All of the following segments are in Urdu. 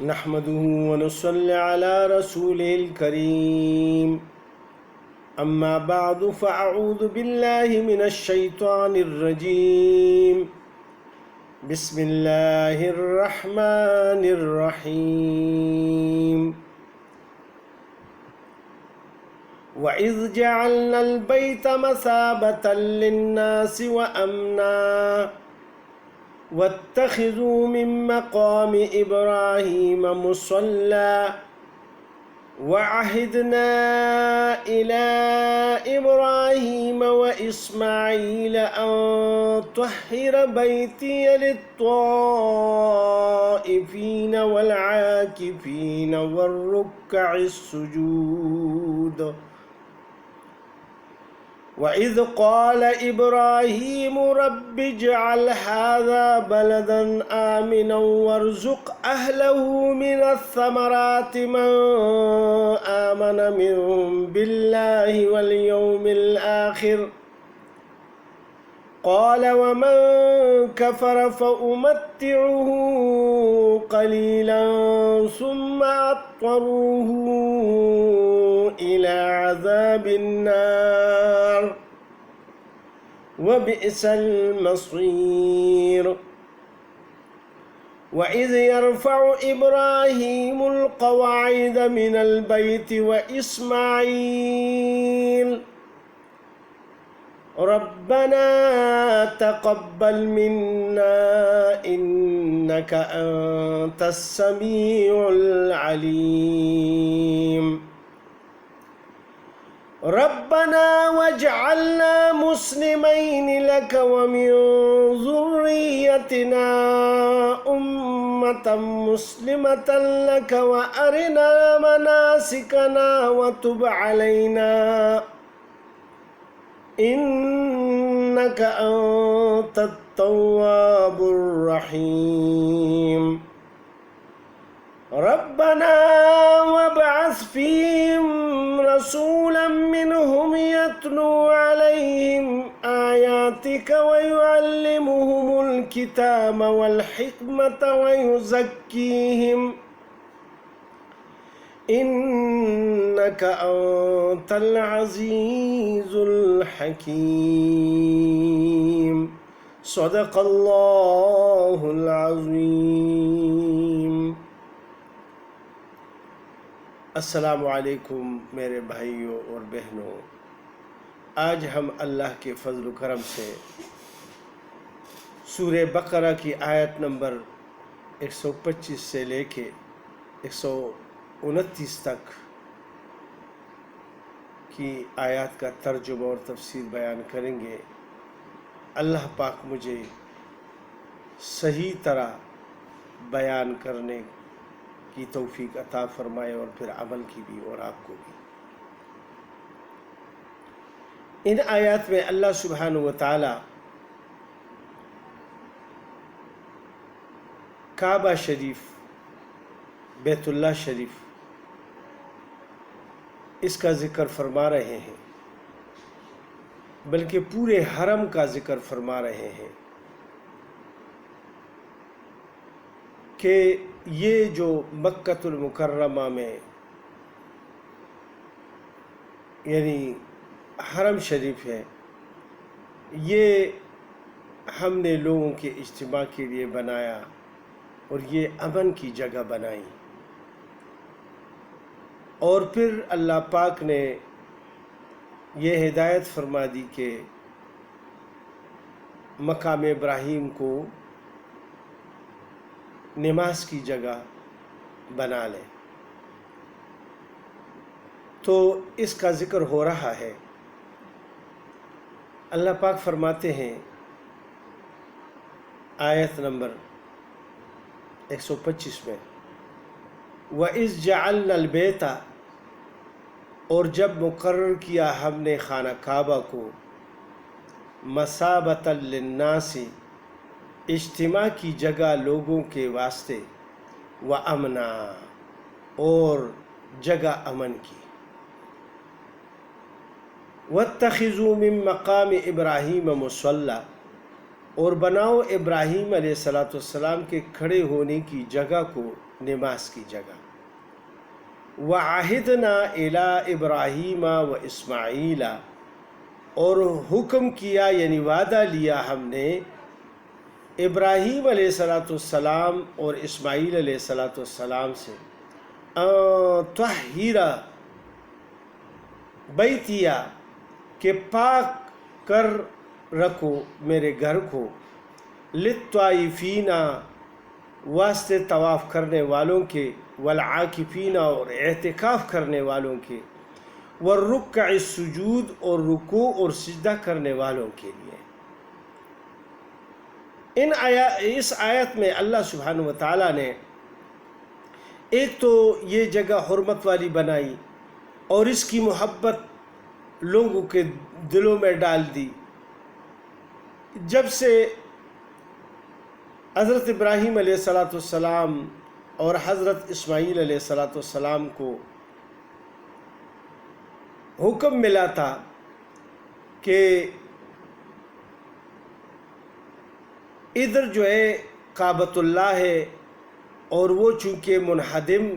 نحمده ونصلي على رسوله الكريم أما بعد فأعوذ بالله من الشيطان الرجيم بسم الله الرحمن الرحيم وإذ جعلنا البيت مثابة للناس وأمنا واتخذوا من مقام إبراهيم مصلى وعهدنا إلى إبراهيم وإسماعيل أن طهر بيتي للطائفين والعاكفين والركع السجود وإذ قال إبراهيم رب اجعل هذا بلدا آمنا وارزق أهله من الثمرات من آمن منهم بالله واليوم الآخر قال ومن كفر فأمتعه قليلا ثم أضطره إلى عذاب النار وبئس المصير وإذ يرفع إبراهيم القواعد من البيت وإسماعيل ربنا تقبل منا إنك أنت السميع العليم ربنا واجعلنا مسلمين لك ومن ذريتنا أمة مسلمة لك وأرنا مناسكنا وتب علينا إنك أنت التواب الرحيم ربنا وابعث فيهم رسولا منهم يتلو عليهم آياتك ويعلمهم الكتاب والحكمة ويزكيهم إنك أنت العزيز الحكيم صدق الله العظيم. السلام علیکم میرے بھائیوں اور بہنوں، آج ہم اللہ کے فضل و کرم سے سورہ بقرہ کی آیت نمبر 125 سے لے کے 129 تک کی آیات کا ترجمہ اور تفسیر بیان کریں گے۔ اللہ پاک مجھے صحیح طرح بیان کرنے کی توفیق عطا فرمائے اور پھر عمل کی بھی اور آپ کو بھی۔ ان آیات میں اللہ سبحانہ و تعالی کعبہ شریف، بیت اللہ شریف، اس کا ذکر فرما رہے ہیں، بلکہ پورے حرم کا ذکر فرما رہے ہیں کہ یہ جو مکۃ المکرمہ میں یعنی حرم شریف ہے، یہ ہم نے لوگوں کے اجتماع کے لیے بنایا اور یہ امن کی جگہ بنائی، اور پھر اللہ پاک نے یہ ہدایت فرما دی کہ مقام ابراہیم کو نماز کی جگہ بنا لے۔ تو اس کا ذکر ہو رہا ہے۔ اللہ پاک فرماتے ہیں آیت نمبر 125 میں، وَإِذْ جَعَلْنَا الْبَيْتَ، اور جب مقرر کیا ہم نے خانہ کعبہ کو، مَثَابَةً لِلنَّاسِ، اجتماع کی جگہ لوگوں کے واسطے، وَأَمْنًا، اور جگہ امن کی، وَاتَّخِذُوا مِن مَّقَامِ إِبْرَاهِيمَ مُصَلًّى، اور بناؤ ابراہیم علیہ السلام کے کھڑے ہونے کی جگہ کو نماز کی جگہ۔ وَعَهِدْنَا إِلَىٰ إِبْرَاهِيمَ وَإِسْمَاعِيلَ، اور حکم کیا یعنی وعدہ لیا ہم نے ابراہیم علیہ السلام اور اسماعیل علیہ السلام سے، طَهِّرَ بیتیا، کہ پاک کر رکھو میرے گھر کو، للطائفین، واسطے طواف کرنے والوں کے، والعاکفین، اور اعتکاف کرنے والوں کے، والرکع السجود، اور رکوع اور سجدہ کرنے والوں کے لیے۔ اس آیت میں اللہ سبحانہ وتعالیٰ نے ایک تو یہ جگہ حرمت والی بنائی اور اس کی محبت لوگوں کے دلوں میں ڈال دی۔ جب سے حضرت ابراہیم علیہ السلام اور حضرت اسماعیل علیہ السلام کو حکم ملا تھا کہ ادھر جو ہے کعبۃ اللہ ہے، اور وہ چونکہ منہدم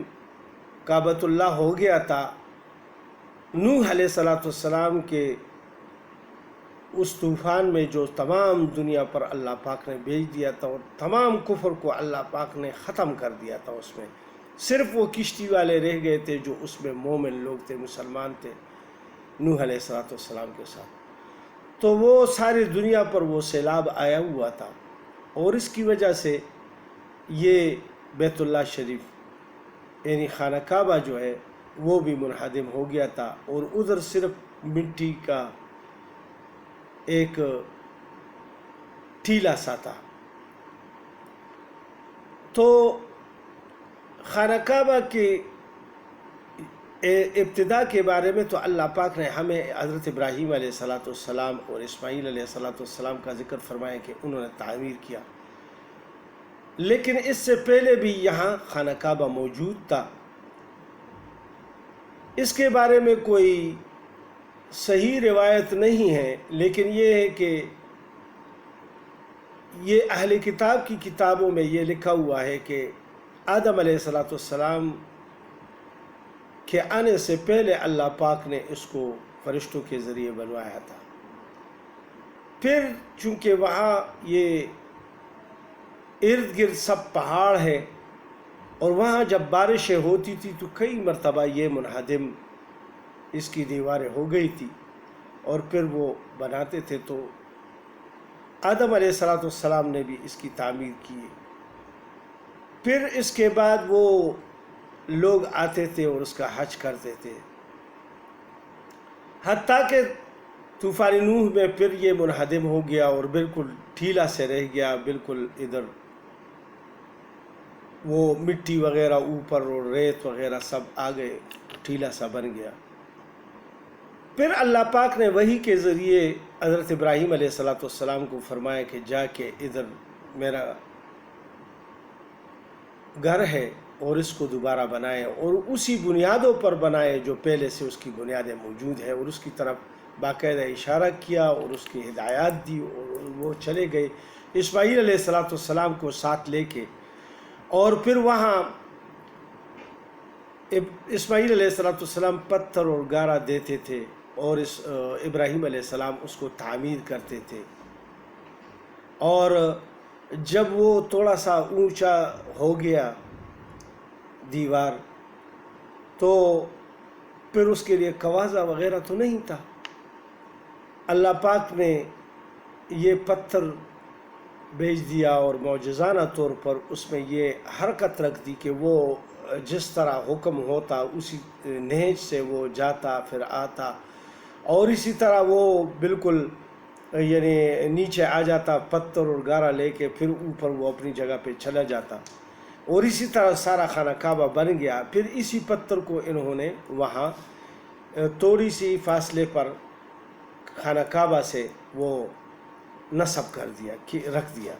کعبۃ اللہ ہو گیا تھا، نوح علیہ السلام کے اس طوفان میں جو تمام دنیا پر اللہ پاک نے بھیج دیا تھا، اور تمام کفر کو اللہ پاک نے ختم کر دیا تھا، اس میں صرف وہ کشتی والے رہ گئے تھے جو اس میں مومن لوگ تھے، مسلمان تھے نوح علیہ السلام کے ساتھ۔ تو وہ ساری دنیا پر وہ سیلاب آیا ہوا تھا، اور اس کی وجہ سے یہ بیت اللہ شریف یعنی خانہ کعبہ جو ہے وہ بھی منہدم ہو گیا تھا، اور ادھر صرف مٹی کا ایک ٹیلا سا تھا۔ تو خانہ کعبہ کی ابتدا کے بارے میں تو اللہ پاک نے ہمیں حضرت ابراہیم علیہ السلام اور اسماعیل علیہ السلام کا ذکر فرمایا کہ انہوں نے تعمیر کیا، لیکن اس سے پہلے بھی یہاں خانہ کعبہ موجود تھا۔ اس کے بارے میں کوئی صحیح روایت نہیں ہے، لیکن یہ ہے کہ یہ اہل کتاب کی کتابوں میں یہ لکھا ہوا ہے کہ آدم علیہ السلام کے آنے سے پہلے اللہ پاک نے اس کو فرشتوں کے ذریعے بنوایا تھا۔ پھر چونکہ وہاں یہ ارد گرد سب پہاڑ ہے، اور وہاں جب بارشیں ہوتی تھی تو کئی مرتبہ یہ منہدم اس کی دیواریں ہو گئی تھی، اور پھر وہ بناتے تھے۔ تو آدم علیہ السلام نے بھی اس کی تعمیر کی۔ پھر اس کے بعد وہ لوگ آتے تھے اور اس کا حج کرتے تھے، حتیٰ کہ طوفان نوح میں پھر یہ منہدم ہو گیا اور بالکل ٹھیلا سے رہ گیا، بالکل ادھر وہ مٹی وغیرہ اوپر اور ریت وغیرہ سب آ گئے، ٹھیلا سا بن گیا۔ پھر اللہ پاک نے وحی کے ذریعے حضرت ابراہیم علیہ السلام کو فرمایا کہ جا کے ادھر میرا گھر ہے اور اس کو دوبارہ بنائے، اور اسی بنیادوں پر بنائے جو پہلے سے اس کی بنیادیں موجود ہیں، اور اس کی طرف باقاعدہ اشارہ کیا اور اس کی ہدایات دی، اور وہ چلے گئے اسماعیل علیہ السلام کو ساتھ لے کے۔ اور پھر وہاں اسماعیل علیہ السلام پتھر اور گارا دیتے تھے، اور ابراہیم علیہ السلام اس کو تعمیر کرتے تھے، اور جب وہ تھوڑا سا اونچا ہو گیا دیوار تو پھر اس کے لیے کوازہ وغیرہ تو نہیں تھا، اللہ پاک نے یہ پتھر بھیج دیا اور معجزانہ طور پر اس میں یہ حرکت رکھ دی کہ وہ جس طرح حکم ہوتا اسی نہج سے وہ جاتا پھر آتا، اور اسی طرح وہ بالکل یعنی نیچے آ جاتا پتھر اور گارا لے کے، پھر اوپر وہ اپنی جگہ پہ چلا جاتا، اور اسی طرح سارا خانہ کعبہ بن گیا۔ پھر اسی پتھر کو انہوں نے وہاں تھوڑی سی فاصلے پر خانہ کعبہ سے وہ نصب کر دیا، رکھ دیا۔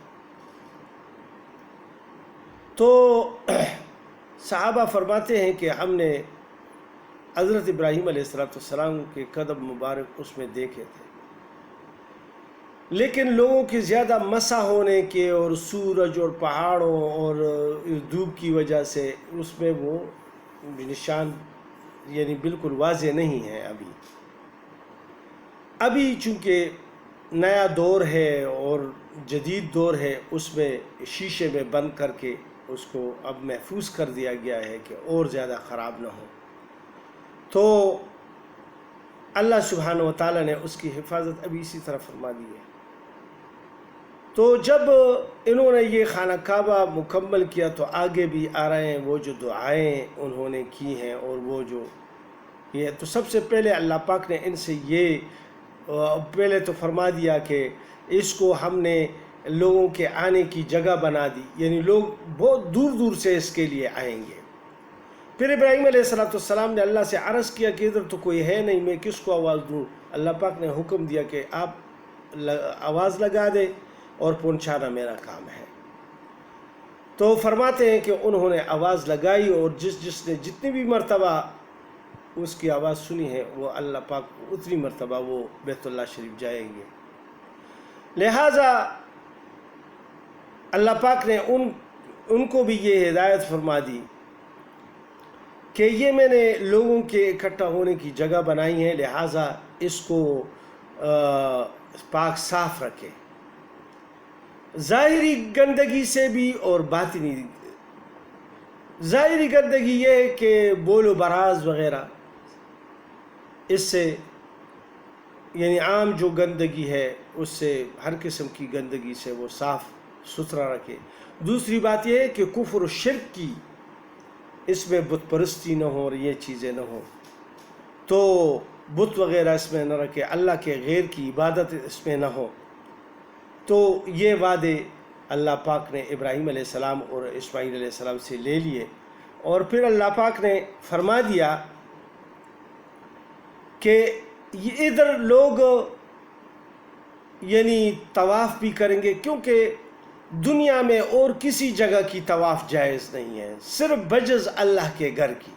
تو صحابہ فرماتے ہیں کہ ہم نے حضرت ابراہیم علیہ السلام کے قدم مبارک اس میں دیکھے تھے، لیکن لوگوں کے زیادہ مسا ہونے کے اور سورج اور پہاڑوں اور دھوپ کی وجہ سے اس میں وہ نشان یعنی بالکل واضح نہیں ہے ابھی چونکہ نیا دور ہے اور جدید دور ہے، اس میں شیشے میں بند کر کے اس کو اب محفوظ کر دیا گیا ہے کہ اور زیادہ خراب نہ ہو۔ تو اللہ سبحانہ و تعالیٰ نے اس کی حفاظت ابھی اسی طرح فرما دی ہے۔ تو جب انہوں نے یہ خانہ کعبہ مکمل کیا تو آگے بھی آ رہے ہیں وہ جو دعائیں انہوں نے کی ہیں، اور وہ جو یہ تو سب سے پہلے اللہ پاک نے ان سے یہ پہلے تو فرما دیا کہ اس کو ہم نے لوگوں کے آنے کی جگہ بنا دی، یعنی لوگ بہت دور دور سے اس کے لیے آئیں گے۔ پھر ابراہیم علیہ السلام نے اللہ سے عرض کیا کہ ادھر تو کوئی ہے نہیں، میں کس کو آواز دوں؟ اللہ پاک نے حکم دیا کہ آپ آواز لگا دیں اور پہنچانا میرا کام ہے۔ تو فرماتے ہیں کہ انہوں نے آواز لگائی، اور جس نے جتنی بھی مرتبہ اس کی آواز سنی ہے وہ اللہ پاک اتنی مرتبہ وہ بیت اللہ شریف جائیں گے۔ لہٰذا اللہ پاک نے ان کو بھی یہ ہدایت فرما دی کہ یہ میں نے لوگوں کے اکٹھا ہونے کی جگہ بنائی ہے، لہٰذا اس کو پاک صاف رکھے، ظاہری گندگی سے بھی اور باطنی۔ ظاہری گندگی یہ ہے کہ بول و براز وغیرہ، اس سے یعنی عام جو گندگی ہے اس سے، ہر قسم کی گندگی سے وہ صاف ستھرا رکھے۔ دوسری بات یہ ہے کہ کفر و شرک کی اس میں بت پرستی نہ ہو اور یہ چیزیں نہ ہوں، تو بت وغیرہ اس میں نہ رکھے، اللہ کے غیر کی عبادت اس میں نہ ہو۔ تو یہ وعدے اللہ پاک نے ابراہیم علیہ السلام اور اسماعیل علیہ السلام سے لے لیے، اور پھر اللہ پاک نے فرما دیا کہ ادھر لوگ یعنی طواف بھی کریں گے، کیونکہ دنیا میں اور کسی جگہ کی طواف جائز نہیں ہے، صرف بجز اللہ کے گھر کی۔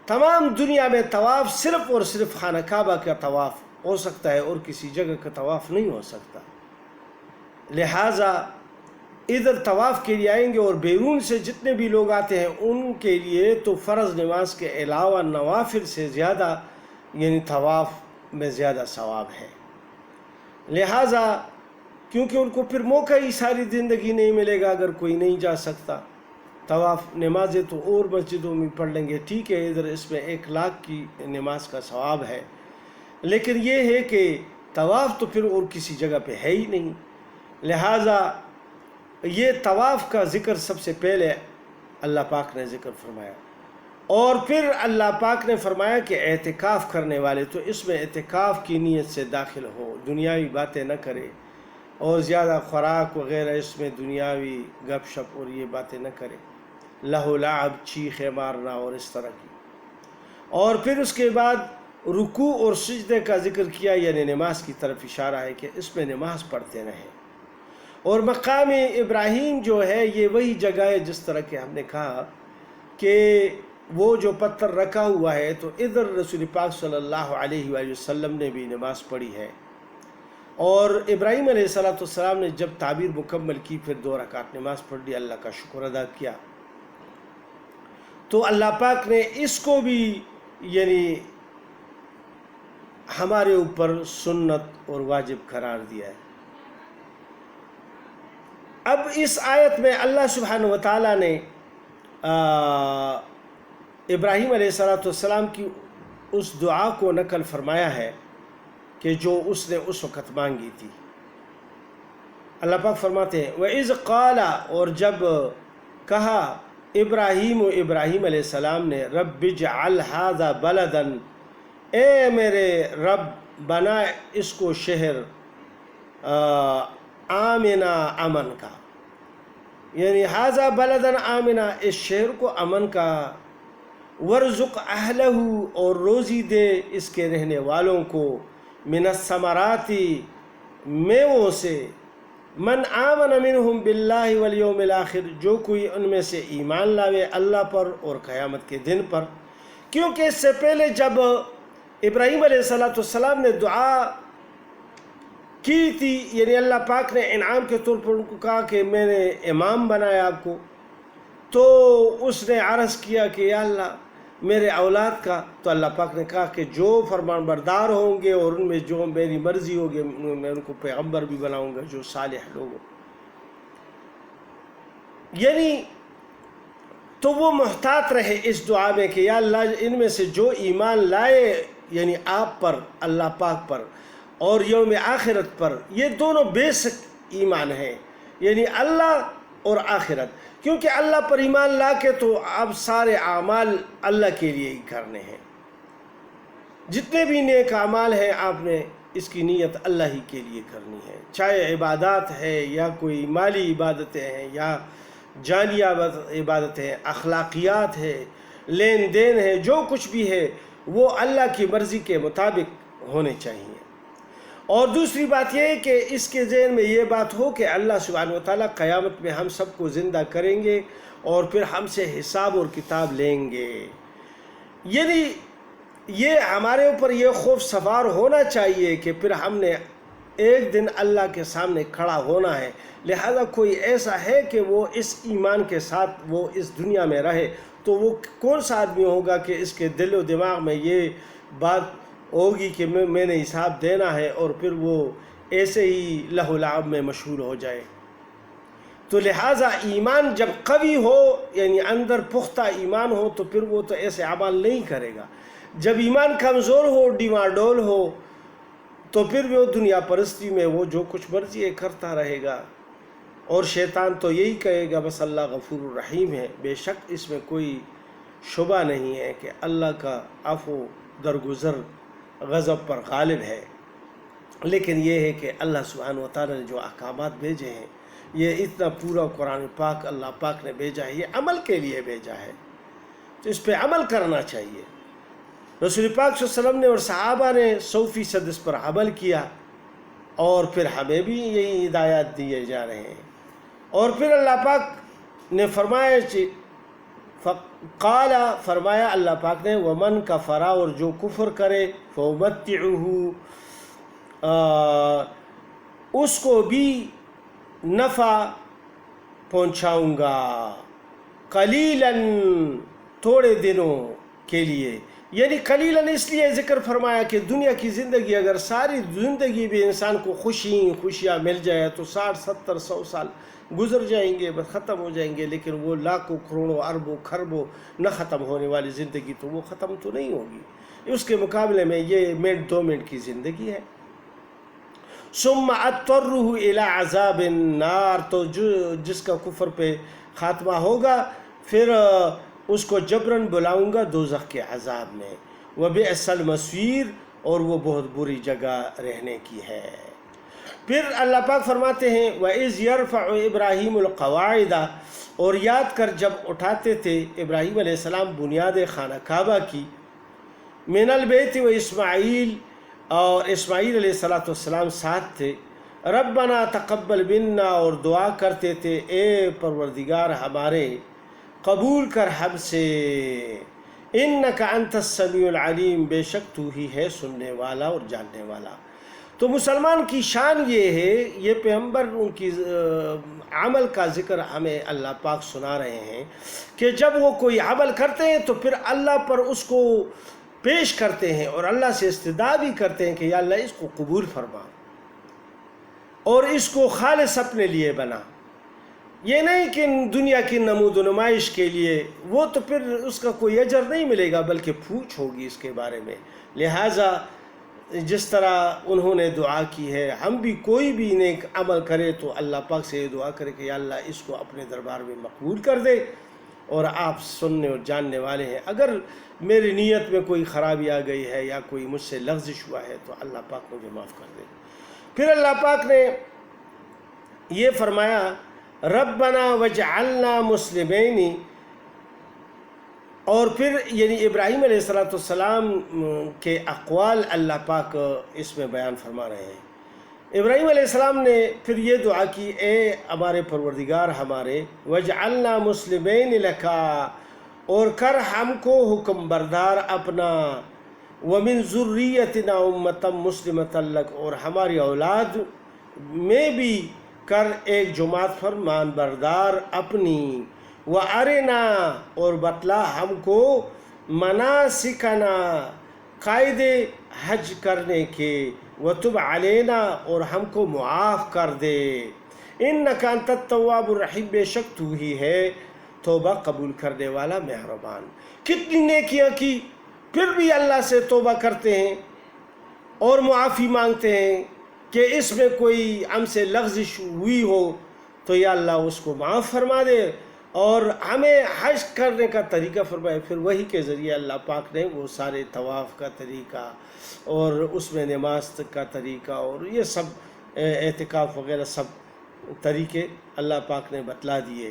تمام دنیا میں طواف صرف اور صرف خانہ کعبہ کا طواف ہو سکتا ہے، اور کسی جگہ کا طواف نہیں ہو سکتا۔ لہٰذا ادھر طواف کے لیے آئیں گے، اور بیرون سے جتنے بھی لوگ آتے ہیں ان کے لیے تو فرض نماز کے علاوہ نوافل سے زیادہ یعنی طواف میں زیادہ ثواب ہے۔ لہٰذا کیونکہ ان کو پھر موقع ہی ساری زندگی نہیں ملے گا اگر کوئی نہیں جا سکتا طواف، نمازیں تو اور مسجدوں میں پڑھ لیں گے، ٹھیک ہے ادھر اس میں 1,00,000 کی نماز کا ثواب ہے، لیکن یہ ہے کہ طواف تو پھر اور کسی جگہ پہ ہے ہی نہیں۔ لہٰذا یہ طواف کا ذکر سب سے پہلے اللہ پاک نے ذکر فرمایا، اور پھر اللہ پاک نے فرمایا کہ اعتکاف کرنے والے تو اس میں اعتکاف کی نیت سے داخل ہو، دنیاوی باتیں نہ کرے، اور زیادہ خوراک وغیرہ اس میں دنیاوی گپ شپ اور یہ باتیں نہ کرے، لہو لعب، چیخیں مارنا اور اس طرح کی۔ اور پھر اس کے بعد رکوع اور سجدے کا ذکر کیا، یعنی نماز کی طرف اشارہ ہے کہ اس میں نماز پڑھتے رہیں۔ اور مقام ابراہیم جو ہے یہ وہی جگہ ہے جس طرح کہ ہم نے کہا کہ وہ جو پتھر رکھا ہوا ہے، تو ادھر رسول پاک صلی اللہ علیہ وآلہ وسلم نے بھی نماز پڑھی ہے، اور ابراہیم علیہ السلام نے جب تعبیر مکمل کی پھر 2 رکعت نماز پڑھ لی، اللہ کا شکر ادا کیا۔ تو اللہ پاک نے اس کو بھی یعنی ہمارے اوپر سنت اور واجب قرار دیا ہے۔ اب اس آیت میں اللہ سبحانہ و تعالیٰ نے ابراہیم علیہ السلام کی اس دعا کو نقل فرمایا ہے کہ جو اس نے اس وقت مانگی تھی۔ اللہ پاک فرماتے ہیں وَإِذْ قَالَ، اور جب کہا ابراہیم علیہ السلام نے رب اجعل ھذا بلدا، اے میرے رب بنا اس کو شہر آمنا، امن کا، یعنی ھذا بلدا آمنا، اس شہر کو امن کا، ورزق اہلہ، اور روزی دے اس کے رہنے والوں کو، من الثمرات، میووں سے، من آمن منہم باللہ والیوم الآخر، جو کوئی ان میں سے ایمان لاوے اللہ پر اور قیامت کے دن پر۔ کیونکہ اس سے پہلے جب ابراہیم علیہ السلام نے دعا کی تھی، یعنی اللہ پاک نے انعام کے طور پر ان کو کہا کہ میں نے امام بنایا آپ کو، تو اس نے عرض کیا کہ یا اللہ میرے اولاد کا، تو اللہ پاک نے کہا کہ جو فرمان بردار ہوں گے اور ان میں جو میری مرضی ہوگی میں ان کو پیغمبر بھی بناؤں گا، جو صالح لوگ ہوں۔ یعنی تو وہ محتاط رہے اس دعا میں کہ یا اللہ ان میں سے جو ایمان لائے یعنی آپ پر، اللہ پاک پر اور یوم آخرت پر، یہ دونوں بیسک ایمان ہیں، یعنی اللہ اور آخرت، کیونکہ اللہ پر ایمان لا کے تو اب سارے اعمال اللہ کے لیے ہی کرنے ہیں، جتنے بھی نیک اعمال ہیں آپ نے اس کی نیت اللہ ہی کے لیے کرنی ہے، چاہے عبادات ہے یا کوئی مالی عبادتیں ہیں یا جانی عبادتیں ہیں، اخلاقیات ہے، لین دین ہے، جو کچھ بھی ہے وہ اللہ کی مرضی کے مطابق ہونے چاہیے۔ اور دوسری بات یہ ہے کہ اس کے ذہن میں یہ بات ہو کہ اللہ سبحانہ وتعالیٰ قیامت میں ہم سب کو زندہ کریں گے اور پھر ہم سے حساب اور کتاب لیں گے، یعنی یہ ہمارے اوپر یہ خوف سوار ہونا چاہیے کہ پھر ہم نے ایک دن اللہ کے سامنے کھڑا ہونا ہے، لہذا کوئی ایسا ہے کہ وہ اس ایمان کے ساتھ وہ اس دنیا میں رہے، تو وہ کون سا آدمی ہوگا کہ اس کے دل و دماغ میں یہ بات ہوگی کہ میں نے حساب دینا ہے اور پھر وہ ایسے ہی لہو لعب میں مشغول ہو جائے۔ تو لہٰذا ایمان جب قوی ہو یعنی اندر پختہ ایمان ہو تو پھر وہ تو ایسے عمل نہیں کرے گا، جب ایمان کمزور ہو، ڈیماڈول ہو، تو پھر وہ دنیا پرستی میں وہ جو کچھ مرضی کرتا رہے گا، اور شیطان تو یہی کہے گا بس اللہ غفور الرحیم ہے۔ بے شک اس میں کوئی شبہ نہیں ہے کہ اللہ کا عفو درگزر غضب پر غالب ہے، لیکن یہ ہے کہ اللہ سبحانہ وتعالیٰ نے جو احکامات بھیجے ہیں، یہ اتنا پورا قرآن پاک اللہ پاک نے بھیجا ہے، یہ عمل کے لیے بھیجا ہے، تو اس پہ عمل کرنا چاہیے۔ رسول پاک صلی اللہ علیہ وسلم نے اور صحابہ نے 100% اس پر عمل کیا، اور پھر ہمیں بھی یہی ہدایات دیے جا رہے ہیں۔ اور پھر اللہ پاک نے فرمایا فرمایا اللہ پاک نے ومن کفر، اور جو کفر کرے فَأُمَتِّعُهُ، اس کو بھی نفع پہنچاؤں گا، قلیلاً، تھوڑے دنوں کے لیے، یعنی قلیلاً اس لیے ذکر فرمایا کہ دنیا کی زندگی اگر ساری زندگی بھی انسان کو خوشیاں مل جائے تو 60 70 100 سال گزر جائیں گے، بس ختم ہو جائیں گے، لیکن وہ لاکھوں کروڑوں اربوں خربوں نہ ختم ہونے والی زندگی تو وہ ختم تو نہیں ہوگی، اس کے مقابلے میں یہ منٹ 2 منٹ کی زندگی ہے۔ ثم اضطره الى عذاب النار، تو جس کا کفر پہ خاتمہ ہوگا پھر اس کو جبراً بلاؤں گا دوزخ کے عذاب میں، وبئس المصیر، اور وہ بہت بری جگہ رہنے کی ہے۔ پھر اللہ پاک فرماتے ہیں وَإِذْ يَرْفَعُ إِبْرَاهِيمُ الْقَوَاعِدَ، اور یاد کر جب اٹھاتے تھے ابراہیم علیہ السلام بنیاد خانہ کعبہ کی، من البیت و اسماعیل، اور اسماعیل علیہ السلام ساتھ تھے، ربنا تقبل منا، اور دعا کرتے تھے اے پروردگار ہمارے قبول کر ہم سے، انک انت السمیع العلیم، بے شک تو ہی ہے سننے والا اور جاننے والا۔ تو مسلمان کی شان یہ ہے، یہ پیغمبر ان کی عمل کا ذکر ہمیں اللہ پاک سنا رہے ہیں کہ جب وہ کوئی عمل کرتے ہیں تو پھر اللہ پر اس کو پیش کرتے ہیں اور اللہ سے استدعا بھی کرتے ہیں کہ یا اللہ اس کو قبول فرما اور اس کو خالص اپنے لیے بنا، یہ نہیں کہ دنیا کی نمود و نمائش کے لیے، وہ تو پھر اس کا کوئی اجر نہیں ملے گا بلکہ پوچھ ہوگی اس کے بارے میں۔ لہٰذا جس طرح انہوں نے دعا کی ہے، ہم بھی کوئی بھی نیک عمل کرے تو اللہ پاک سے یہ دعا کرے کہ یا اللہ اس کو اپنے دربار میں مقبول کر دے، اور آپ سننے اور جاننے والے ہیں، اگر میری نیت میں کوئی خرابی آ گئی ہے یا کوئی مجھ سے لغزش ہوا ہے تو اللہ پاک مجھے معاف کر دے۔ پھر اللہ پاک نے یہ فرمایا ربنا وجعلنا مسلمین، اور پھر یعنی ابراہیم علیہ السلام کے اقوال اللہ پاک اس میں بیان فرما رہے ہیں۔ ابراہیم علیہ السلام نے پھر یہ دعا کی اے ہمارے پروردگار ہمارے، وجعلنا مسلمین لکا، اور کر ہم کو حکم بردار اپنا، ومن ذریتنا امتا مسلمتا لک، اور ہماری اولاد میں بھی کر ایک جماعت فرمان بردار اپنی، و ارنا اور بتلا ہم کو مناسکنا قائد حج کرنے کے، وتب علینا اور ہم کو معاف کر دے، انکا انت التواب الرحیم بے شک تو ہی ہے توبہ قبول کرنے والا مہربان۔ کتنی نیکیاں کی، پھر بھی اللہ سے توبہ کرتے ہیں اور معافی مانگتے ہیں کہ اس میں کوئی ہم سے لغزش ہوئی ہو تو یا اللہ اس کو معاف فرما دے اور ہمیں حج کرنے کا طریقہ فرمائے۔ پھر وہی کے ذریعے اللہ پاک نے وہ سارے طواف کا طریقہ اور اس میں نماز کا طریقہ اور یہ سب اعتکاف وغیرہ سب طریقے اللہ پاک نے بتلا دیے۔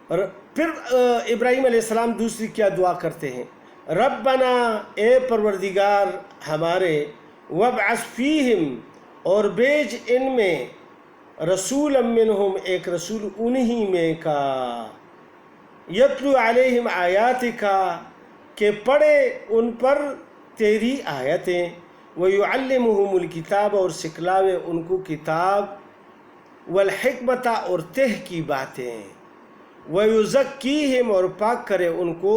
اور پھر ابراہیم علیہ السلام دوسری کیا دعا کرتے ہیں؟ ربنا اے پروردگار ہمارے، وابعث فیہم اور بیج ان میں، رسولا منہم ایک رسول انہی میں کا، یتلو علیہم آیاتکا کہ پڑھے ان پر تیری آیتیں، ویعلمہم الکتاب اور سکھلاوے ان کو کتاب، والحکمت اور تہ کی باتیں، ویزکیہم اور پاک کرے ان کو،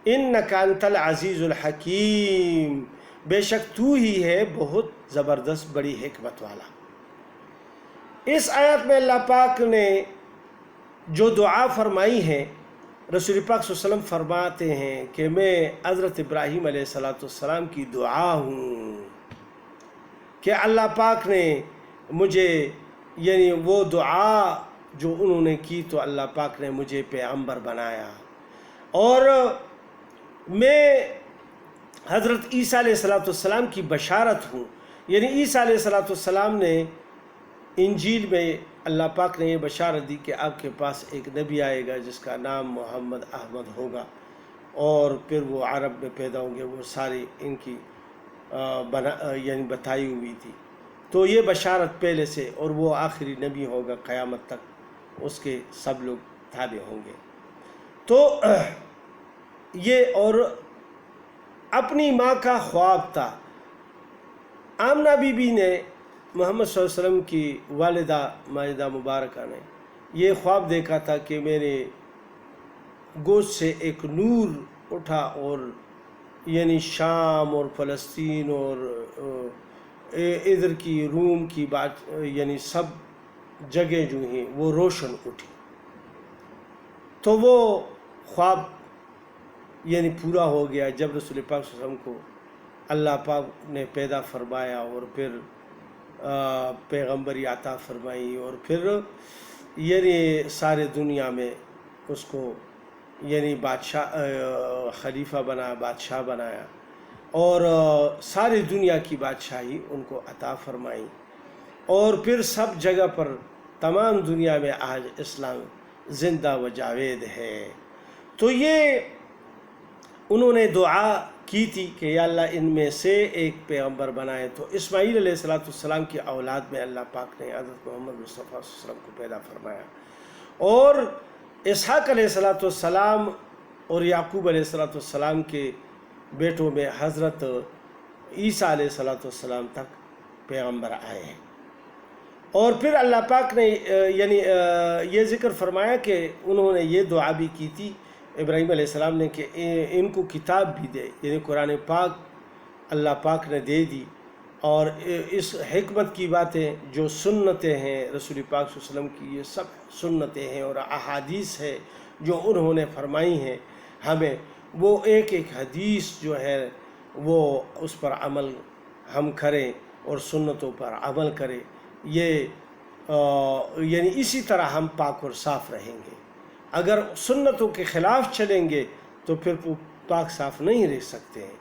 انکا انت العزیز الحکیم بے شک تو ہی ہے بہت زبردست بڑی حکمت والا۔ اس آیت میں اللہ پاک نے جو دعا فرمائی ہے، رسول پاک صلی اللہ علیہ وسلم فرماتے ہیں کہ میں حضرت ابراہیم علیہ السلام کی دعا ہوں کہ اللہ پاک نے مجھے، یعنی وہ دعا جو انہوں نے کی تو اللہ پاک نے مجھے پیغمبر بنایا، اور میں حضرت عیسیٰ علیہ السلام کی بشارت ہوں۔ یعنی عیسیٰ علیہ السلام نے انجیل میں اللہ پاک نے یہ بشارت دی کہ آپ کے پاس ایک نبی آئے گا جس کا نام محمد احمد ہوگا، اور پھر وہ عرب میں پیدا ہوں گے، وہ ساری ان کی یعنی بتائی ہوئی تھی۔ تو یہ بشارت پہلے سے، اور وہ آخری نبی ہوگا قیامت تک، اس کے سب لوگ تابع ہوں گے۔ تو یہ اور اپنی ماں کا خواب تھا۔ آمنہ بی بی نے، محمد صلی اللہ علیہ وسلم کی والدہ ماجدہ مبارکہ نے یہ خواب دیکھا تھا کہ میرے گوشت سے ایک نور اٹھا، اور یعنی شام اور فلسطین اور ادھر کی روم کی بات، یعنی سب جگہ جو ہیں وہ روشن اٹھی۔ تو وہ خواب یعنی پورا ہو گیا جب رسول پاک صلی اللہ علیہ وسلم کو اللہ پاک نے پیدا فرمایا، اور پھر پیغمبری عطا فرمائی، اور پھر یعنی سارے دنیا میں اس کو یعنی بادشاہ خلیفہ بنا، بادشاہ بنایا، اور ساری دنیا کی بادشاہی ان کو عطا فرمائی، اور پھر سب جگہ پر تمام دنیا میں آج اسلام زندہ و جاوید ہے۔ تو یہ انہوں نے دعا کی تھی کہ یا اللہ ان میں سے ایک پیغمبر بنائے۔ تو اسماعیل علیہ السلام کی اولاد میں اللہ پاک نے حضرت محمد مصطفیٰ صلی اللہ علیہ وسلم کو پیدا فرمایا، اور اسحاق علیہ السلام اور یعقوب علیہ السلام کے بیٹوں میں حضرت عیسیٰ علیہ السلام تک پیغمبر آئے ہیں۔ اور پھر اللہ پاک نے یعنی یہ ذکر فرمایا کہ انہوں نے یہ دعا بھی کی تھی ابراہیم علیہ السلام نے کہ ان کو کتاب بھی دے، یعنی قرآن پاک اللہ پاک نے دے دی، اور اس حکمت کی باتیں جو سنتیں ہیں رسول پاک صلی اللہ علیہ وسلم کی، یہ سب سنتیں ہیں اور احادیث ہے جو انہوں نے فرمائی ہیں ہمیں، وہ ایک ایک حدیث جو ہے وہ اس پر عمل ہم کریں اور سنتوں پر عمل کریں، یہ یعنی اسی طرح ہم پاک اور صاف رہیں گے۔ اگر سنتوں کے خلاف چلیں گے تو پھر پاک صاف نہیں رہ سکتے ہیں۔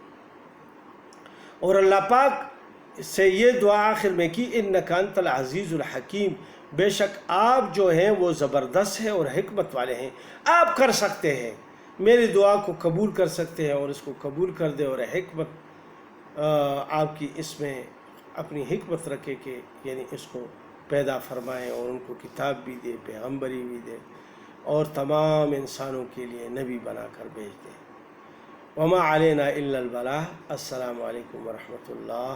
اور اللہ پاک سے یہ دعا آخر میں کی، انکا انت العزیز الحکیم بے شک آپ جو ہیں وہ زبردست ہیں اور حکمت والے ہیں، آپ کر سکتے ہیں، میری دعا کو قبول کر سکتے ہیں اور اس کو قبول کر دے، اور حکمت آپ کی اس میں اپنی حکمت رکھے کہ یعنی اس کو پیدا فرمائے اور ان کو کتاب بھی دے، پیغمبری بھی دے، اور تمام انسانوں کے لیے نبی بنا کر بھیج دے۔ وما علینا الا البلاغ۔ السلام علیکم ورحمۃ اللہ۔